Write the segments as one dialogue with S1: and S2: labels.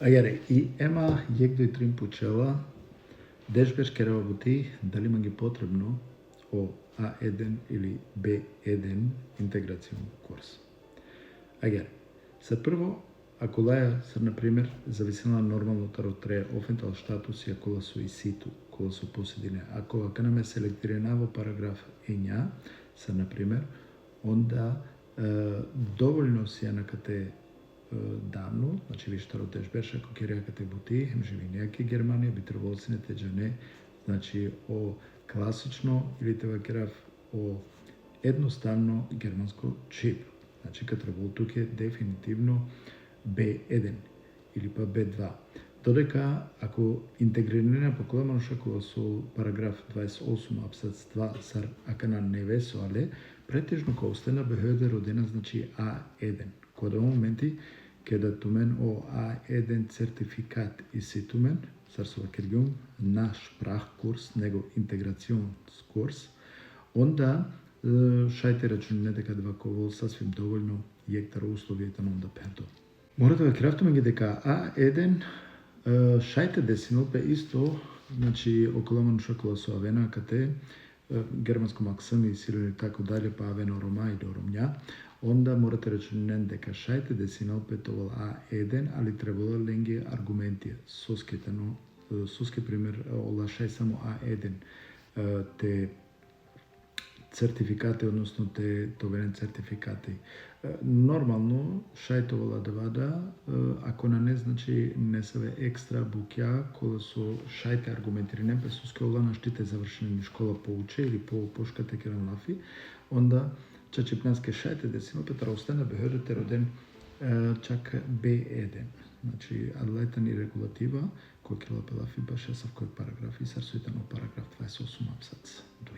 S1: Ајаре, и ема јек дој трим пучела, дежбеш ке работи, дали ма ги потребно о А1 или Б1 интеграцион курс. Ајаре, се прво, ако лаја се, например, зависела нормално таротре, офентал штатус и ако су и ситу, кола су поседине, ако канаме селектирана во параграф ења, се, например, онда доволно си анакате давно, значи виш таротеш беше, ако керијакате бути, хем живи нејаки Германија, би требало синете джане, значи о класично или тева керав о едноставно германско чип. Значи ка требало туке дефинитивно B1 или па B2. Додека ако интегрирана по кола со параграф 28 абсац 2 сар акана неве соале, претежно ка остена бехöde родена значи A1. Кода моменти кеда тумен о A1 сертификат и situmen, сар со вакергјум на Sprachkurs, него интеграционскурс, онда шајте рачуне дека дваково сасвим доволно јектара условијата на онда пердо. Морате да крафтуме ги дека A1 шајте десинал пе исто, значи околоман шокола со авена, кате германско максим и сирени тако дале, па авена рома и до ромња, онда морате рачунен дека шајте десинал пе товол A1, али требало ленги аргументи. Соске пример, ола шај само A1 те цертификати, односно те товарен цертификати. Нормално, шајтовала да вада, ако на не, значи не се екстра букја, кола со шајте аргументиране, па соске ола на штите завршени школа поуче или по пошкате керан лафи, онда чачипнанске шајте десима петра остана бехödete роден чак B1. Значи, адлајтан и регулатива, кој кела пелафи баше са в кој параграф и сарсуитано параграф 28 абсац 2.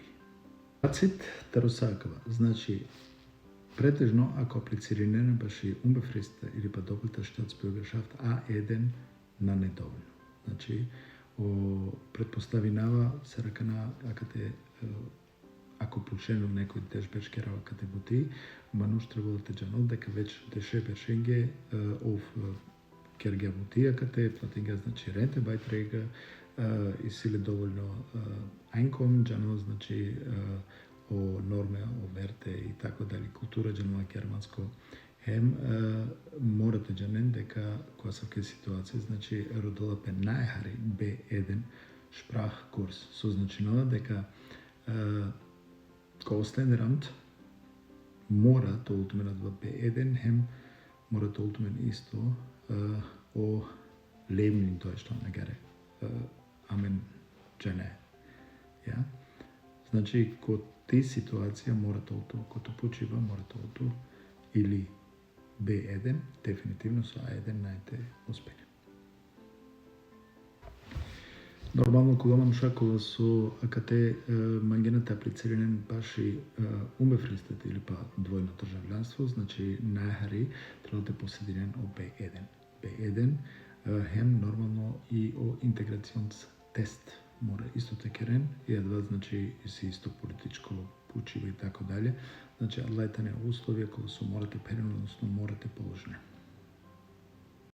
S1: Ацит таросакава, значи, претежно, ако аплициране баше умбефриста или па дополта штатсбюргершафт A1 на недоволно. Значи, предпоставинава се ракана акате ако почнено некој дежбеш керава кате бути, мануш требало те джанол дека веќе деше бешенге ов кергја бутија кате платинга значи ренте бајтрега и силе доволно айнком джанол значи о норме, о верте и така дали култура джанол германско хем морате джанен дека која са ке ситуација значи родила пе најхари B1 Sprachkurs со значино дека Коостенерамт мора да ултуменат во B1, хем мора да ултумен исто о Leben in Deutschland нагере. Амен джене. Ja? Значи, ко ти ситуација мора да улту, кото почива мора да улту или B1, дефинитивно со A1 најте успени. Нормално коломан шакола со акате мангената аплициране баши умбефристат или па двојно државјанство, значи најхари треба да посединен о B1. B1 хем нормално и о интеграционс тест мора исто текерен и едва значи и се исто политичко пучиво и така дале. Значи адлајтане условија кога со морате перено, односно морате положне.